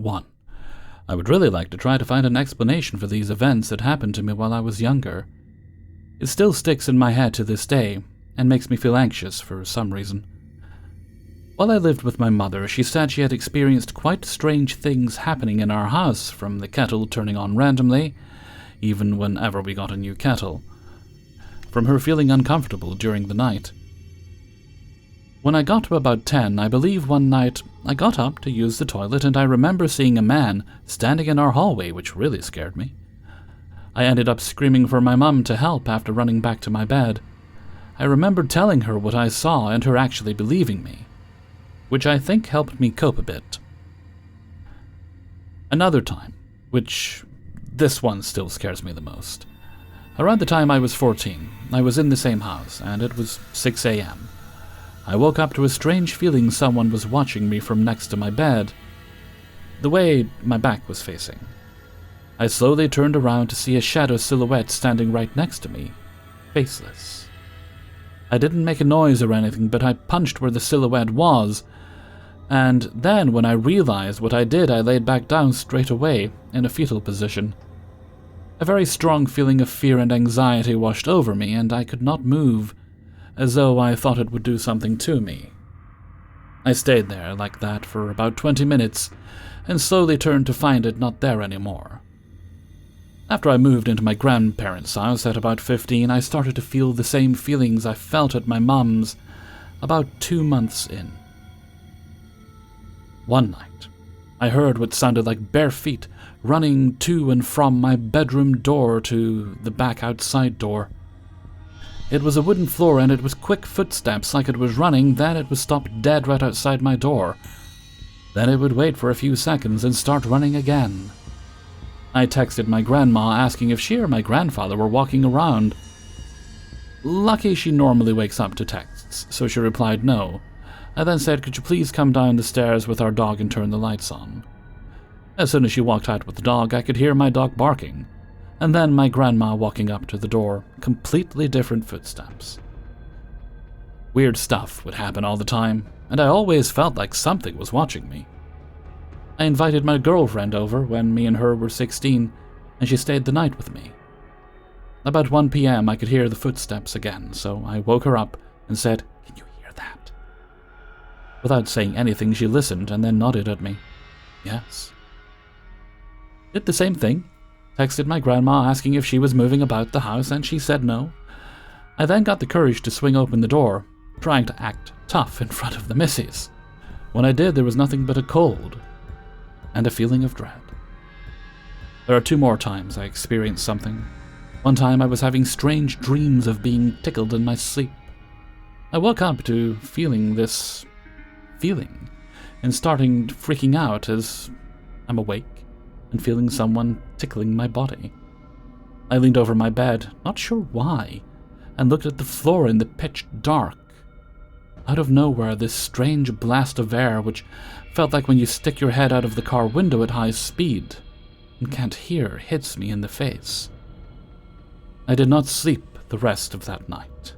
1. I would really like to try to find an explanation for these events that happened to me while I was younger. It still sticks in my head to this day, and makes me feel anxious for some reason. While I lived with my mother, she said she had experienced quite strange things happening in our house, from the kettle turning on randomly, even whenever we got a new kettle, from her feeling uncomfortable during the night. When I got to about 10, I believe one night I got up to use the toilet and I remember seeing a man standing in our hallway, which really scared me. I ended up screaming for my mum to help after running back to my bed. I remember telling her what I saw and her actually believing me, which I think helped me cope a bit. Another time, which this one still scares me the most. Around the time I was 14, I was in the same house, and it was 6 a.m. I woke up to a strange feeling someone was watching me from next to my bed, the way my back was facing. I slowly turned around to see a shadow silhouette standing right next to me, faceless. I didn't make a noise or anything, but I punched where the silhouette was, and then when I realized what I did, I laid back down straight away, in a fetal position. A very strong feeling of fear and anxiety washed over me, and I could not move, as though I thought it would do something to me. I stayed there like that for about 20 minutes, and slowly turned to find it not there anymore. After I moved into my grandparents' house at about 15, I started to feel the same feelings I felt at my mom's about 2 months in. One night, I heard what sounded like bare feet running to and from my bedroom door to the back outside door. It was a wooden floor and it was quick footsteps like it was running, then it would stop dead right outside my door. Then it would wait for a few seconds and start running again. I texted my grandma asking if she or my grandfather were walking around. Lucky she normally wakes up to texts, so she replied no. I then said, could you please come down the stairs with our dog and turn the lights on? As soon as she walked out with the dog, I could hear my dog barking, and then my grandma walking up to the door, completely different footsteps. Weird stuff would happen all the time, and I always felt like something was watching me. I invited my girlfriend over when me and her were 16, and she stayed the night with me. About 1 p.m. I could hear the footsteps again, so I woke her up and said, "Can you hear that?" Without saying anything, she listened and then nodded at me. Yes. Did the same thing. Texted my grandma asking if she was moving about the house, and she said no. I then got the courage to swing open the door, trying to act tough in front of the missus. When I did, there was nothing but a cold and a feeling of dread. There are 2 more times I experienced something. One time I was having strange dreams of being tickled in my sleep. I woke up to feeling this feeling and starting freaking out as I'm awake and feeling someone tickling my body. I leaned over my bed, not sure why, and looked at the floor in the pitch dark. Out of nowhere, this strange blast of air, which felt like when you stick your head out of the car window at high speed and can't hear, hits me in the face. I did not sleep the rest of that night.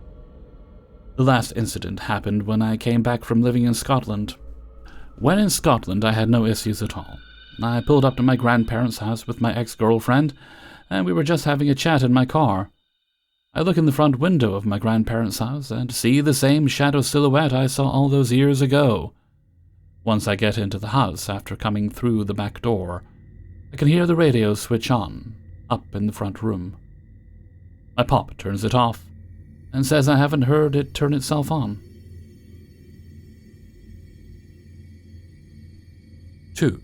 The last incident happened when I came back from living in Scotland. When in Scotland, I had no issues at all. I pulled up to my grandparents' house with my ex-girlfriend, and we were just having a chat in my car. I look in the front window of my grandparents' house and see the same shadow silhouette I saw all those years ago. Once I get into the house after coming through the back door, I can hear the radio switch on, up in the front room. My pop turns it off and says I haven't heard it turn itself on. 2.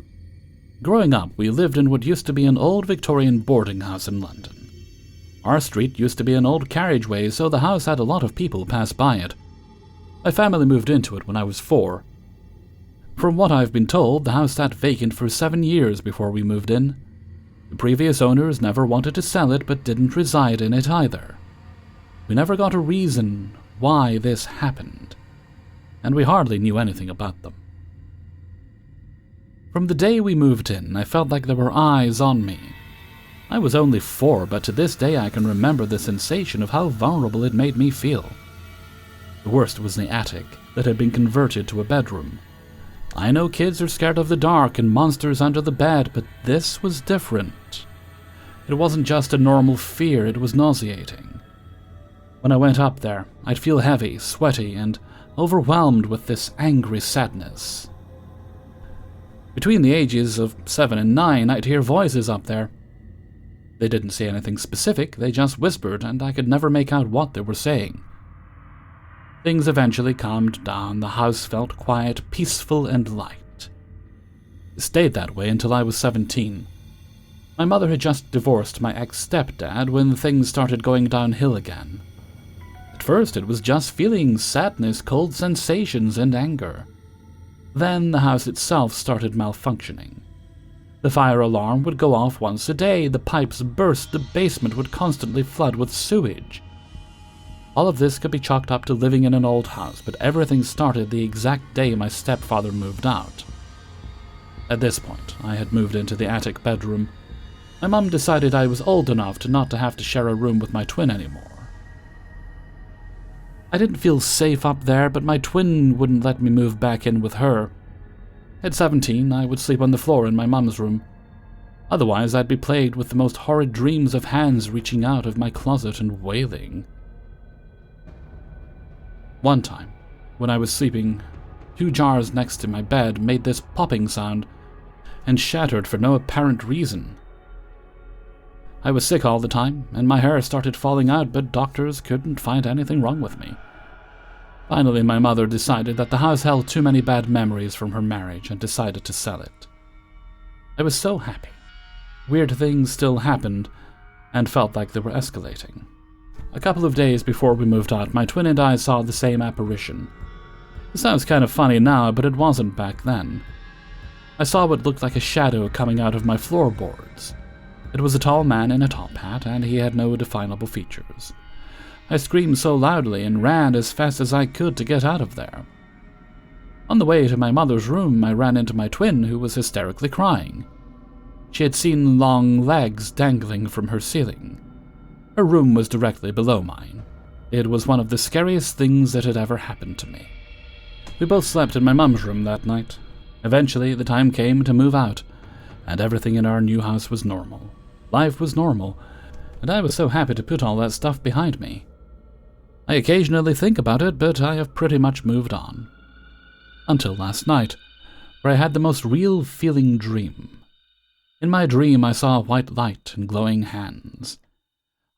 Growing up, we lived in what used to be an old Victorian boarding house in London. Our street used to be an old carriageway, so the house had a lot of people pass by it. My family moved into it when I was 4. From what I've been told, the house sat vacant for 7 years before we moved in. The previous owners never wanted to sell it, but didn't reside in it either. We never got a reason why this happened, and we hardly knew anything about them. From the day we moved in, I felt like there were eyes on me. I was only 4, but to this day I can remember the sensation of how vulnerable it made me feel. The worst was the attic that had been converted to a bedroom. I know kids are scared of the dark and monsters under the bed, but this was different. It wasn't just a normal fear, it was nauseating. When I went up there, I'd feel heavy, sweaty, and overwhelmed with this angry sadness. Between the ages of 7 and 9, I'd hear voices up there. They didn't say anything specific, they just whispered, and I could never make out what they were saying. Things eventually calmed down, the house felt quiet, peaceful, and light. It stayed that way until I was 17. My mother had just divorced my ex-stepdad when things started going downhill again. At first it was just feelings, sadness, cold sensations, and anger. Then the house itself started malfunctioning. The fire alarm would go off once a day, the pipes burst, the basement would constantly flood with sewage. All of this could be chalked up to living in an old house, but everything started the exact day my stepfather moved out. At this point, I had moved into the attic bedroom. My mum decided I was old enough to not to have to share a room with my twin anymore. I didn't feel safe up there, but my twin wouldn't let me move back in with her. At 17, I would sleep on the floor in my mum's room. Otherwise, I'd be plagued with the most horrid dreams of hands reaching out of my closet and wailing. One time, when I was sleeping, 2 jars next to my bed made this popping sound and shattered for no apparent reason. I was sick all the time, and my hair started falling out, but doctors couldn't find anything wrong with me. Finally, my mother decided that the house held too many bad memories from her marriage and decided to sell it. I was so happy. Weird things still happened and felt like they were escalating. A couple of days before we moved out, my twin and I saw the same apparition. It sounds kind of funny now, but it wasn't back then. I saw what looked like a shadow coming out of my floorboards. It was a tall man in a top hat, and he had no definable features. I screamed so loudly and ran as fast as I could to get out of there. On the way to my mother's room, I ran into my twin, who was hysterically crying. She had seen long legs dangling from her ceiling. Her room was directly below mine. It was one of the scariest things that had ever happened to me. We both slept in my mum's room that night. Eventually, the time came to move out, and everything in our new house was normal. Life was normal, and I was so happy to put all that stuff behind me. I occasionally think about it, but I have pretty much moved on. Until last night, where I had the most real feeling dream. In my dream, I saw a white light and glowing hands.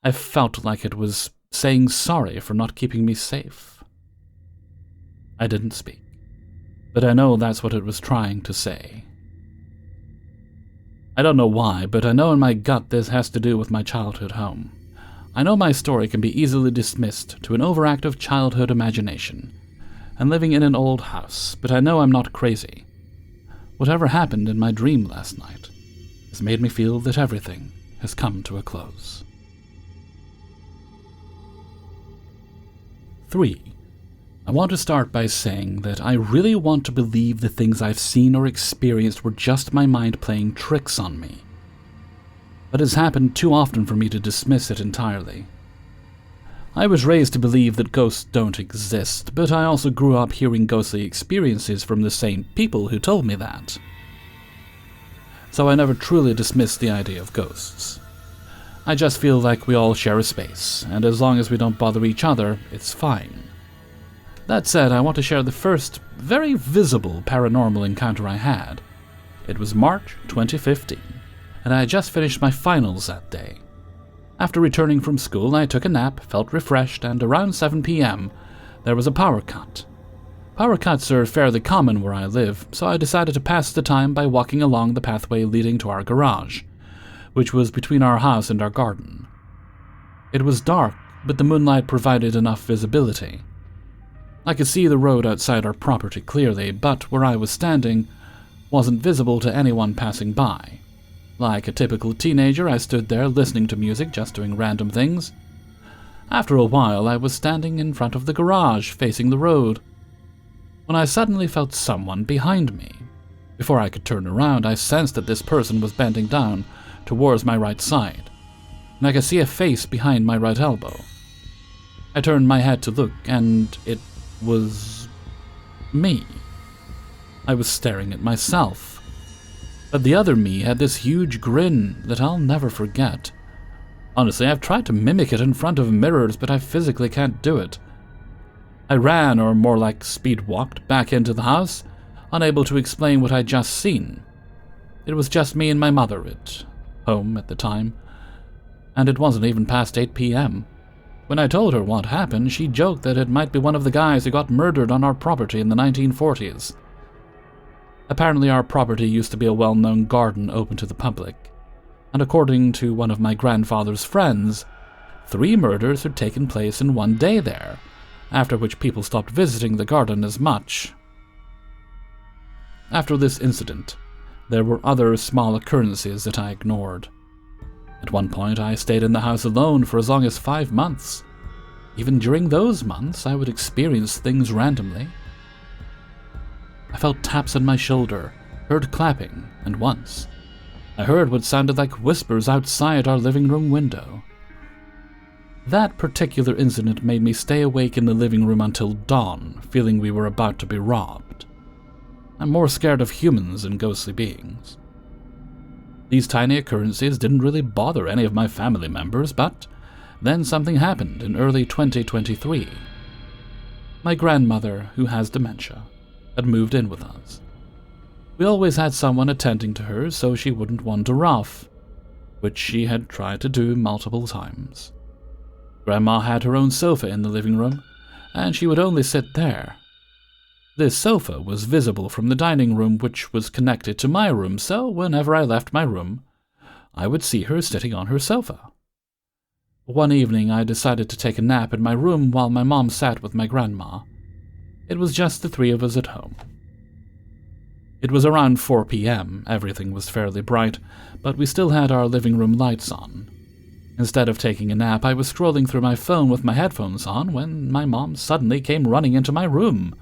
I felt like it was saying sorry for not keeping me safe. I didn't speak, but I know that's what it was trying to say. I don't know why, but I know in my gut this has to do with my childhood home. I know my story can be easily dismissed to an overactive childhood imagination, and living in an old house, but I know I'm not crazy. Whatever happened in my dream last night has made me feel that everything has come to a close. 3. I want to start by saying that I really want to believe the things I've seen or experienced were just my mind playing tricks on me. But it's happened too often for me to dismiss it entirely. I was raised to believe that ghosts don't exist, but I also grew up hearing ghostly experiences from the same people who told me that. So I never truly dismissed the idea of ghosts. I just feel like we all share a space, and as long as we don't bother each other, it's fine. That said, I want to share the first, very visible paranormal encounter I had. It was March 2015, and I had just finished my finals that day. After returning from school, I took a nap, felt refreshed, and around 7 p.m., there was a power cut. Power cuts are fairly common where I live, so I decided to pass the time by walking along the pathway leading to our garage, which was between our house and our garden. It was dark, but the moonlight provided enough visibility. I could see the road outside our property clearly, but where I was standing wasn't visible to anyone passing by. Like a typical teenager, I stood there listening to music, just doing random things. After a while, I was standing in front of the garage, facing the road, when I suddenly felt someone behind me. Before I could turn around, I sensed that this person was bending down towards my right side, and I could see a face behind my right elbow. I turned my head to look, and it was me. I was staring at myself. But the other me had this huge grin that I'll never forget. Honestly, I've tried to mimic it in front of mirrors, but I physically can't do it. I ran, or more like speed-walked, back into the house, unable to explain what I'd just seen. It was just me and my mother at home at the time, and it wasn't even past 8 p.m. When I told her what happened, she joked that it might be one of the guys who got murdered on our property in the 1940s. Apparently our property used to be a well-known garden open to the public, and according to one of my grandfather's friends, 3 murders had taken place in one day there, after which people stopped visiting the garden as much. After this incident, there were other small occurrences that I ignored. At one point, I stayed in the house alone for as long as 5 months. Even during those months, I would experience things randomly. I felt taps on my shoulder, heard clapping, and once, I heard what sounded like whispers outside our living room window. That particular incident made me stay awake in the living room until dawn, feeling we were about to be robbed. I'm more scared of humans than ghostly beings. These tiny occurrences didn't really bother any of my family members, but then something happened in early 2023. My grandmother, who has dementia, had moved in with us. We always had someone attending to her so she wouldn't wander off, which she had tried to do multiple times. Grandma had her own sofa in the living room, and she would only sit there. This sofa was visible from the dining room, which was connected to my room, so whenever I left my room, I would see her sitting on her sofa. One evening, I decided to take a nap in my room while my mom sat with my grandma. It was just the 3 of us at home. It was around 4 p.m., everything was fairly bright, but we still had our living room lights on. Instead of taking a nap, I was scrolling through my phone with my headphones on when my mom suddenly came running into my room.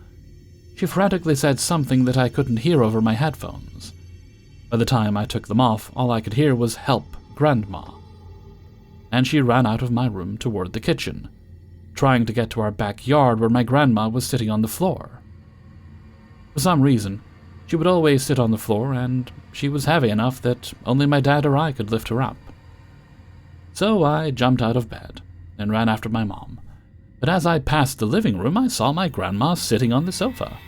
She frantically said something that I couldn't hear over my headphones. By the time I took them off, all I could hear was "Help, Grandma." And she ran out of my room toward the kitchen, trying to get to our backyard where my grandma was sitting on the floor. For some reason, she would always sit on the floor, and she was heavy enough that only my dad or I could lift her up. So I jumped out of bed and ran after my mom, but as I passed the living room, I saw my grandma sitting on the sofa.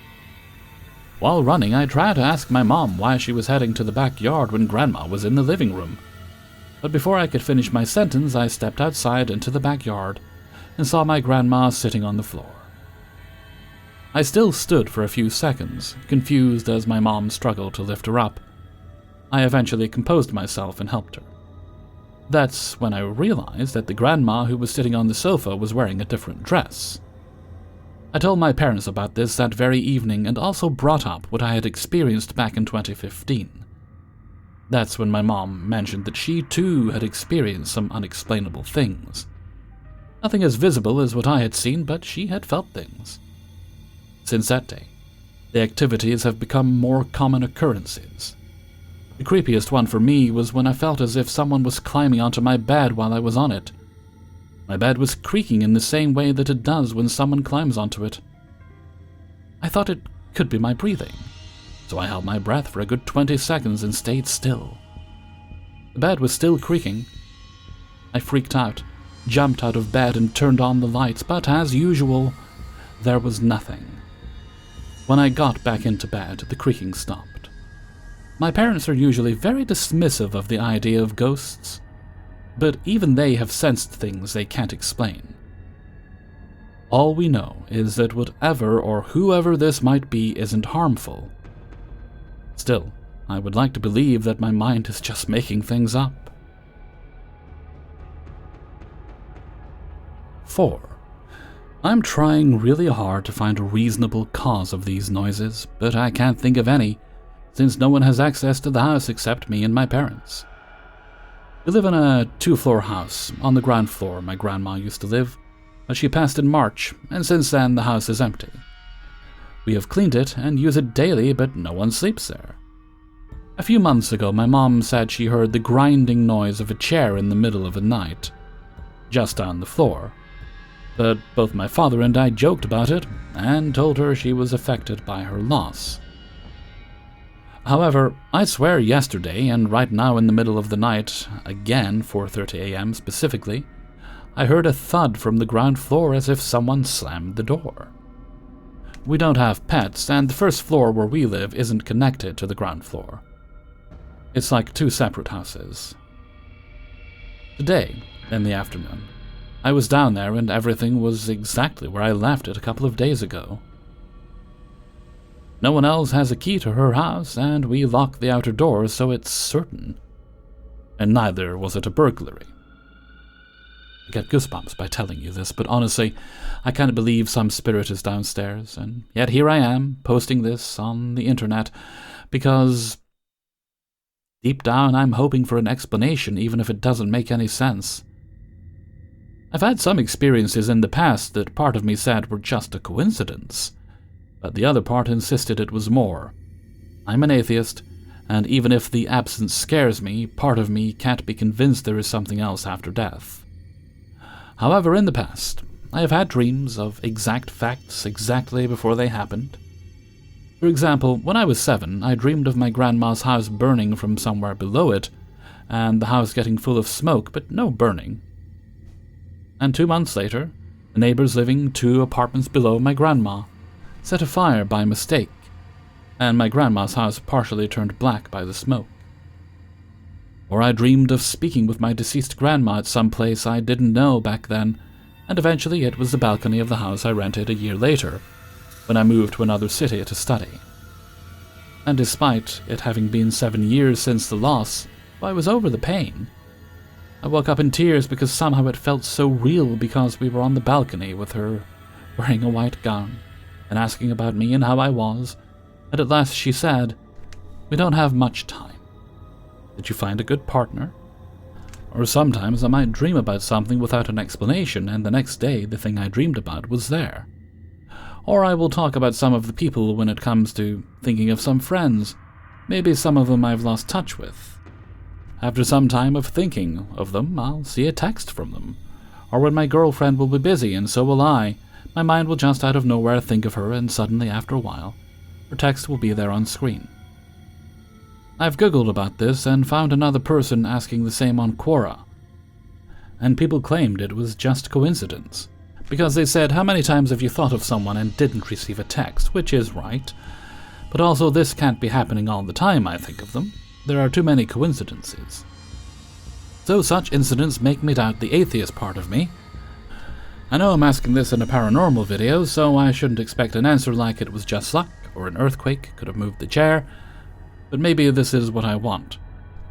While running, I tried to ask my mom why she was heading to the backyard when Grandma was in the living room. But before I could finish my sentence, I stepped outside into the backyard and saw my grandma sitting on the floor. I still stood for a few seconds, confused as my mom struggled to lift her up. I eventually composed myself and helped her. That's when I realized that the grandma who was sitting on the sofa was wearing a different dress. I told my parents about this that very evening and also brought up what I had experienced back in 2015. That's when my mom mentioned that she too had experienced some unexplainable things. Nothing as visible as what I had seen, but she had felt things. Since that day, the activities have become more common occurrences. The creepiest one for me was when I felt as if someone was climbing onto my bed while I was on it. My bed was creaking in the same way that it does when someone climbs onto it. I thought it could be my breathing, so I held my breath for a good 20 seconds and stayed still. The bed was still creaking. I freaked out, jumped out of bed and turned on the lights, but as usual, there was nothing. When I got back into bed, the creaking stopped. My parents are usually very dismissive of the idea of ghosts, but even they have sensed things they can't explain. All we know is that whatever or whoever this might be isn't harmful. Still, I would like to believe that my mind is just making things up. 4. I'm trying really hard to find a reasonable cause of these noises, but I can't think of any, since no one has access to the house except me and my parents. We live in a 2-floor house. On the ground floor my grandma used to live, but she passed in March, and since then the house is empty. We have cleaned it and use it daily, but no one sleeps there. A few months ago my mom said she heard the grinding noise of a chair in the middle of the night, just on the floor. But both my father and I joked about it and told her she was affected by her loss. However, I swear yesterday, and right now in the middle of the night, again 4:30 a.m. specifically, I heard a thud from the ground floor as if someone slammed the door. We don't have pets, and the first floor where we live isn't connected to the ground floor. It's like two separate houses. Today, in the afternoon, I was down there and everything was exactly where I left it a couple of days ago. No one else has a key to her house, and we locked the outer door, so it's certain. And neither was it a burglary. I get goosebumps by telling you this, but honestly, I can't believe some spirit is downstairs, and yet here I am, posting this on the internet, because deep down I'm hoping for an explanation, even if it doesn't make any sense. I've had some experiences in the past that part of me said were just a coincidence, but the other part insisted it was more. I'm an atheist, and even if the absence scares me, part of me can't be convinced there is something else after death. However, in the past, I have had dreams of exact facts exactly before they happened. For example, when I was 7, I dreamed of my grandma's house burning from somewhere below it, and the house getting full of smoke, but no burning. And 2 months later, the neighbors living 2 apartments below my grandma set a fire by mistake, and my grandma's house partially turned black by the smoke. Or I dreamed of speaking with my deceased grandma at some place I didn't know back then, and eventually it was the balcony of the house I rented a year later, when I moved to another city to study. And despite it having been 7 years since the loss, I was over the pain. I woke up in tears because somehow it felt so real because we were on the balcony with her wearing a white gown and asking about me and how I was, and at last she said, "We don't have much time. Did you find a good partner?" Or sometimes I might dream about something without an explanation, and the next day the thing I dreamed about was there. Or I will talk about some of the people when it comes to thinking of some friends. Maybe some of them I've lost touch with. After some time of thinking of them, I'll see a text from them. Or when my girlfriend will be busy, and so will I, my mind will just out of nowhere think of her, and suddenly, after a while, her text will be there on screen. I've googled about this and found another person asking the same on Quora. And people claimed it was just coincidence, because they said, how many times have you thought of someone and didn't receive a text, which is right. But also this can't be happening all the time, I think of them. There are too many coincidences. So such incidents make me doubt the atheist part of me. I know I'm asking this in a paranormal video, so I shouldn't expect an answer like it was just luck, or an earthquake could have moved the chair, but maybe this is what I want,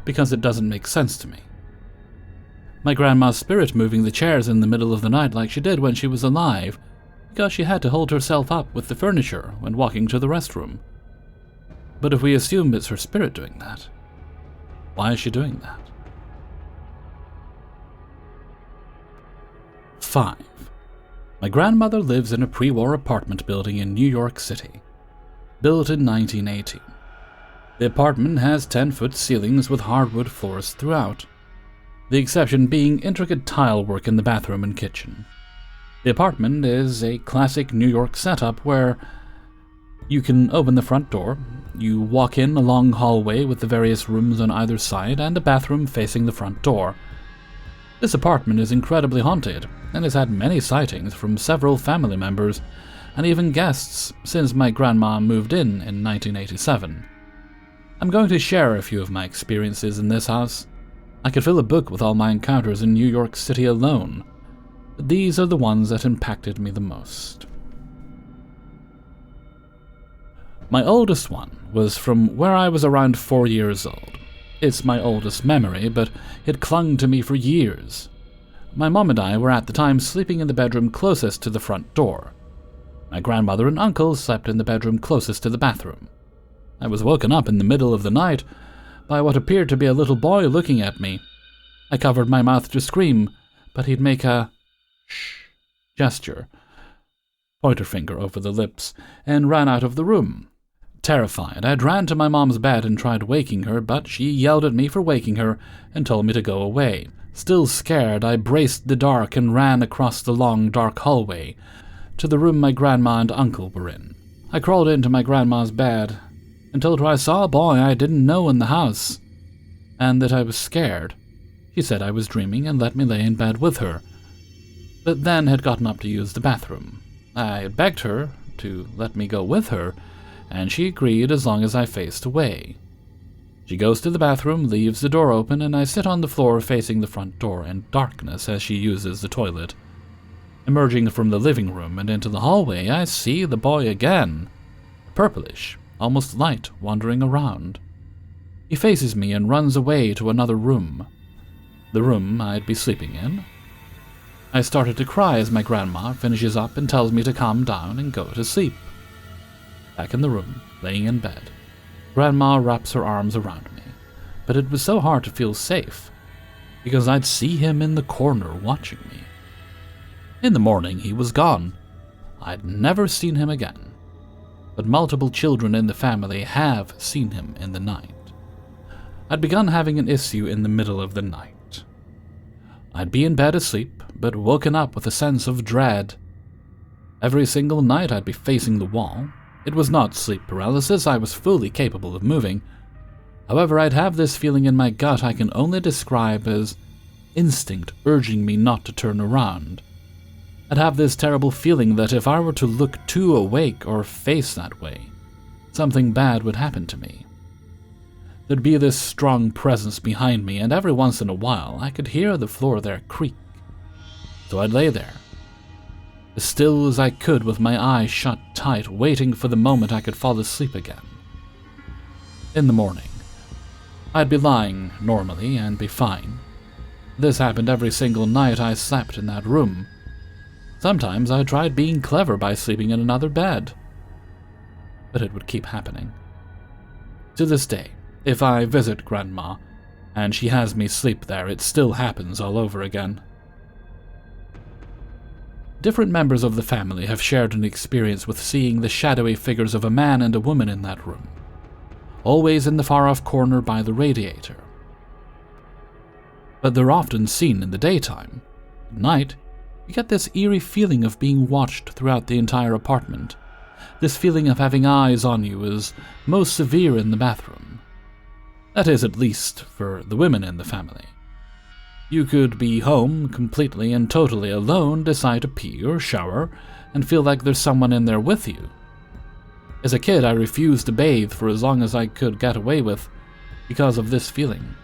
because it doesn't make sense to me. My grandma's spirit moving the chairs in the middle of the night like she did when she was alive, because she had to hold herself up with the furniture when walking to the restroom. But if we assume it's her spirit doing that, why is she doing that? 5. My grandmother lives in a pre-war apartment building in New York City, built in 1918. The apartment has 10-foot ceilings with hardwood floors throughout, the exception being intricate tile work in the bathroom and kitchen. The apartment is a classic New York setup where you can open the front door, you walk in a long hallway with the various rooms on either side and a bathroom facing the front door. This apartment is incredibly haunted and has had many sightings from several family members and even guests since my grandma moved in 1987. I'm going to share a few of my experiences in this house. I could fill a book with all my encounters in New York City alone, but these are the ones that impacted me the most. My oldest one was from where I was around 4 years old. It's my oldest memory, but it clung to me for years. My mom and I were at the time sleeping in the bedroom closest to the front door. My grandmother and uncle slept in the bedroom closest to the bathroom. I was woken up in the middle of the night by what appeared to be a little boy looking at me. I covered my mouth to scream, but he'd make a shh gesture, pointer finger over the lips, and ran out of the room. Terrified, I ran to my mom's bed and tried waking her, but she yelled at me for waking her and told me to go away. Still scared, I braced the dark and ran across the long, dark hallway to the room my grandma and uncle were in. I crawled into my grandma's bed and told her I saw a boy I didn't know in the house, and that I was scared. She said I was dreaming and let me lay in bed with her, but then had gotten up to use the bathroom. I had begged her to let me go with her, and she agreed as long as I faced away. She goes to the bathroom, leaves the door open, and I sit on the floor facing the front door in darkness as she uses the toilet. Emerging from the living room and into the hallway, I see the boy again, purplish, almost light, wandering around. He faces me and runs away to another room, the room I'd be sleeping in. I started to cry as my grandma finishes up and tells me to calm down and go to sleep. Back in the room, laying in bed, Grandma wraps her arms around me, but it was so hard to feel safe, because I'd see him in the corner watching me. In the morning, he was gone. I'd never seen him again, but multiple children in the family have seen him in the night. I'd begun having an issue in the middle of the night. I'd be in bed asleep, but woken up with a sense of dread. Every single night I'd be facing the wall. It was not sleep paralysis, I was fully capable of moving. However, I'd have this feeling in my gut I can only describe as instinct urging me not to turn around. I'd have this terrible feeling that if I were to look too awake or face that way, something bad would happen to me. There'd be this strong presence behind me, and every once in a while I could hear the floor there creak. So I'd lay there, as still as I could with my eyes shut tight, waiting for the moment I could fall asleep again. In the morning, I'd be lying normally and be fine. This happened every single night I slept in that room. Sometimes I tried being clever by sleeping in another bed, but it would keep happening. To this day, if I visit Grandma and she has me sleep there, it still happens all over again. Different members of the family have shared an experience with seeing the shadowy figures of a man and a woman in that room, always in the far-off corner by the radiator. But they're often seen in the daytime. At night, you get this eerie feeling of being watched throughout the entire apartment. This feeling of having eyes on you is most severe in the bathroom. That is, at least for the women in the family. You could be home completely and totally alone, decide to pee or shower, and feel like there's someone in there with you. As a kid, I refused to bathe for as long as I could get away with because of this feeling.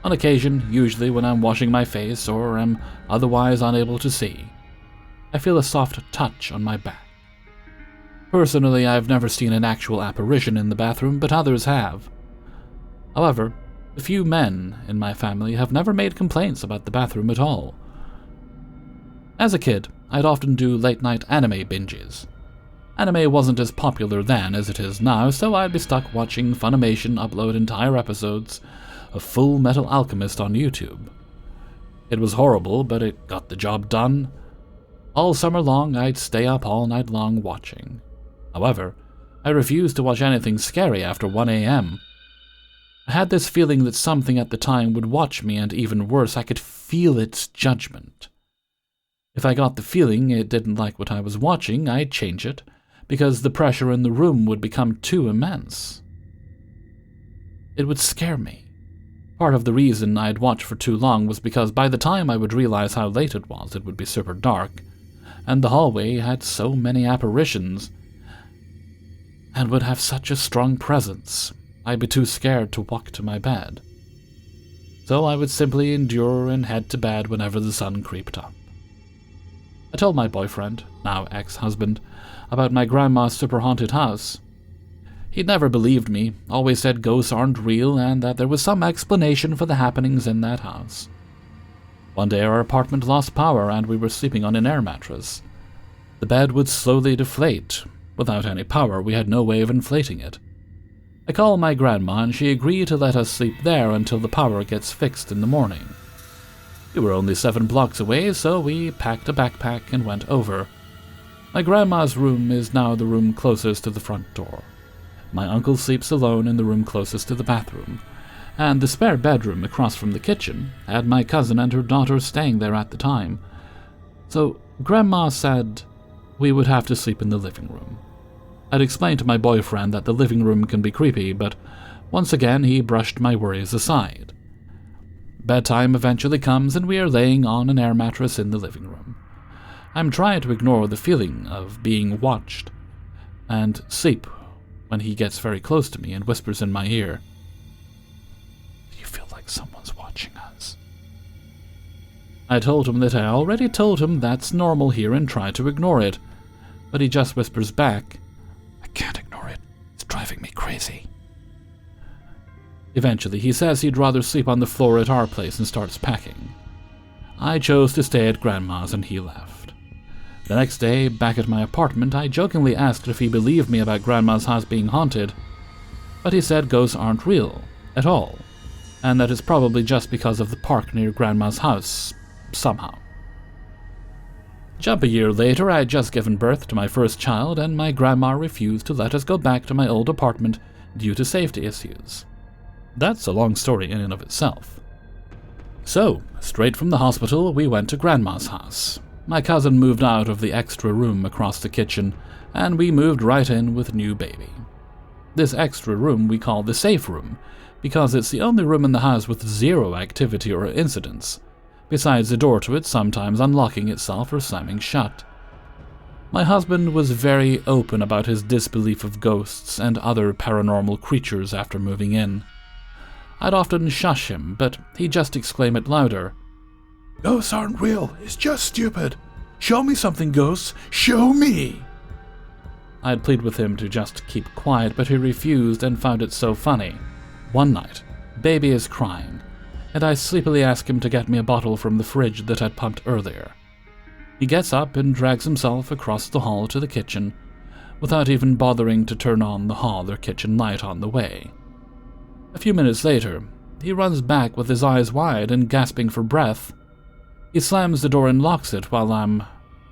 On occasion, usually when I'm washing my face or am otherwise unable to see, I feel a soft touch on my back. Personally, I've never seen an actual apparition in the bathroom, but others have. However, a few men in my family have never made complaints about the bathroom at all. As a kid, I'd often do late-night anime binges. Anime wasn't as popular then as it is now, so I'd be stuck watching Funimation upload entire episodes of Full Metal Alchemist on YouTube. It was horrible, but it got the job done. All summer long, I'd stay up all night long watching. However, I refused to watch anything scary after 1 a.m. I had this feeling that something at the time would watch me, and even worse, I could feel its judgment. If I got the feeling it didn't like what I was watching, I'd change it, because the pressure in the room would become too immense. It would scare me. Part of the reason I'd watch for too long was because by the time I would realize how late it would be super dark, and the hallway had so many apparitions, and would have such a strong presence, I'd be too scared to walk to my bed. So I would simply endure and head to bed whenever the sun creeped up. I told my boyfriend, now ex-husband, about my grandma's super haunted house. He'd never believed me, always said ghosts aren't real and that there was some explanation for the happenings in that house. One day our apartment lost power and we were sleeping on an air mattress. The bed would slowly deflate. Without any power, we had no way of inflating it. I called my grandma and she agreed to let us sleep there until the power gets fixed in the morning. We were only 7 blocks away, so we packed a backpack and went over. My grandma's room is now the room closest to the front door. My uncle sleeps alone in the room closest to the bathroom, and the spare bedroom across from the kitchen had my cousin and her daughter staying there at the time. So Grandma said we would have to sleep in the living room. I'd explained to my boyfriend that the living room can be creepy, but once again he brushed my worries aside. Bedtime eventually comes and we are laying on an air mattress in the living room. I'm trying to ignore the feeling of being watched and sleep when he gets very close to me and whispers in my ear, "Do you feel like someone's watching us?" I told him that I already told him that's normal here and tried to ignore it, but he just whispers back, "I can't ignore it. It's driving me crazy." Eventually, he says he'd rather sleep on the floor at our place and starts packing. I chose to stay at Grandma's and he left. The next day, back at my apartment, I jokingly asked if he believed me about Grandma's house being haunted, but he said ghosts aren't real at all, and that it's probably just because of the park near Grandma's house, somehow. Jump a year later, I had just given birth to my first child, and my grandma refused to let us go back to my old apartment due to safety issues. That's a long story in and of itself. So, straight from the hospital, we went to Grandma's house. My cousin moved out of the extra room across the kitchen, and we moved right in with new baby. This extra room we call the safe room, because it's the only room in the house with zero activity or incidents, besides the door to it sometimes unlocking itself or slamming shut. My husband was very open about his disbelief of ghosts and other paranormal creatures after moving in. I'd often shush him, but he'd just exclaim it louder. "Ghosts aren't real, it's just stupid. Show me something, ghosts, show me!" I'd plead with him to just keep quiet, but he refused and found it so funny. One night, baby is crying, and I sleepily ask him to get me a bottle from the fridge that I'd pumped earlier. He gets up and drags himself across the hall to the kitchen, without even bothering to turn on the hall or kitchen light on the way. A few minutes later, he runs back with his eyes wide and gasping for breath. He slams the door and locks it while I'm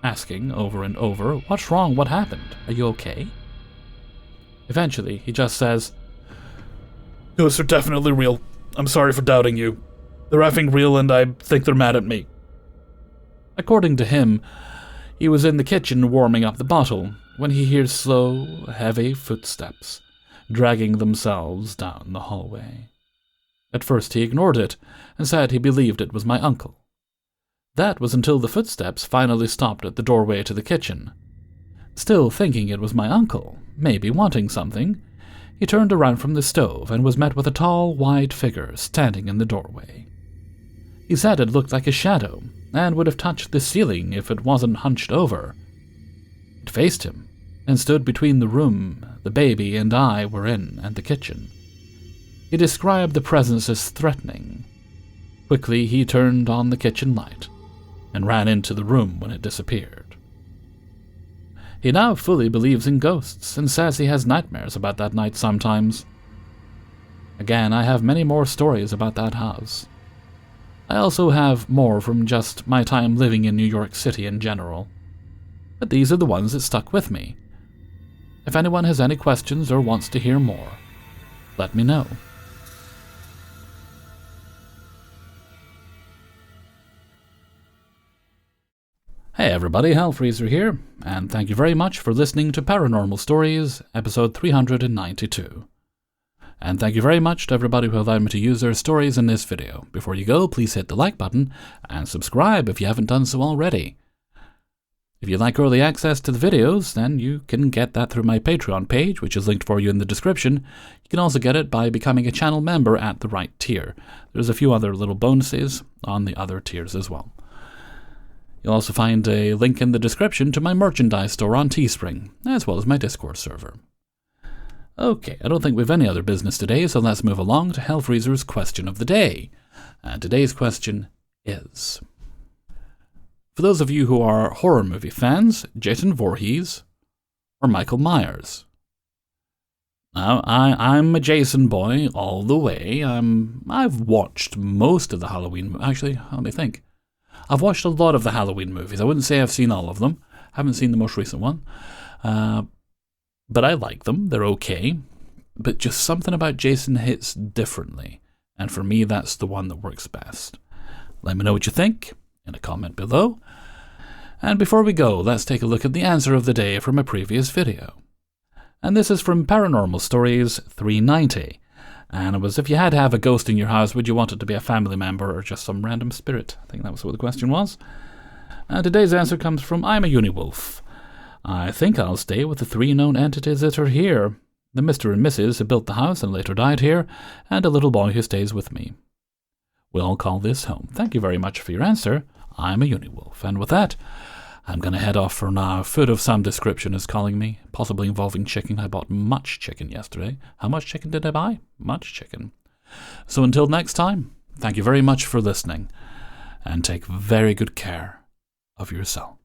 asking over and over, "What's wrong? What happened? Are you okay?" Eventually, he just says, "Ghosts are definitely real. I'm sorry for doubting you. They're effing real and I think they're mad at me." According to him, he was in the kitchen warming up the bottle when he hears slow, heavy footsteps dragging themselves down the hallway. At first he ignored it and said he believed it was my uncle. That was until the footsteps finally stopped at the doorway to the kitchen. Still thinking it was my uncle, maybe wanting something, he turned around from the stove and was met with a tall, wide figure standing in the doorway. He said it looked like a shadow and would have touched the ceiling if it wasn't hunched over. It faced him and stood between the room the baby and I were in and the kitchen. He described the presence as threatening. Quickly, he turned on the kitchen light and ran into the room when it disappeared. He now fully believes in ghosts and says he has nightmares about that night sometimes. Again, I have many more stories about that house. I also have more from just my time living in New York City in general. But these are the ones that stuck with me. If anyone has any questions or wants to hear more, let me know. Hey everybody, Hellfreezer here, and thank you very much for listening to Paranormal Stories, episode 392. And thank you very much to everybody who allowed me to use their stories in this video. Before you go, please hit the like button and subscribe if you haven't done so already. If you'd like early access to the videos, then you can get that through my Patreon page, which is linked for you in the description. You can also get it by becoming a channel member at the right tier. There's a few other little bonuses on the other tiers as well. You'll also find a link in the description to my merchandise store on Teespring, as well as my Discord server. Okay, I don't think we have any other business today, so let's move along to Hellfreezer's question of the day. And today's question is: for those of you who are horror movie fans, Jason Voorhees or Michael Myers? Now, I'm a Jason boy all the way. I've watched most of the Halloween... Actually, let me think. I've watched a lot of the Halloween movies. I wouldn't say I've seen all of them. I haven't seen the most recent one. But I like them. They're okay. But just something about Jason hits differently. And for me, that's the one that works best. Let me know what you think in a comment below. And before we go, let's take a look at the answer of the day from a previous video. And this is from Paranormal Stories 390. And it was, if you had to have a ghost in your house, would you want it to be a family member or just some random spirit? I think that was what the question was. And today's answer comes from I'm a Uniwolf. I think I'll stay with the 3 known entities that are here. The Mr. and Mrs. who built the house and later died here, and a little boy who stays with me. We'll call this home. Thank you very much for your answer. I'm a Uniwolf. And with that, I'm going to head off for now. Food of some description is calling me, possibly involving chicken. I bought much chicken yesterday. How much chicken did I buy? Much chicken. So until next time, thank you very much for listening, and take very good care of yourself.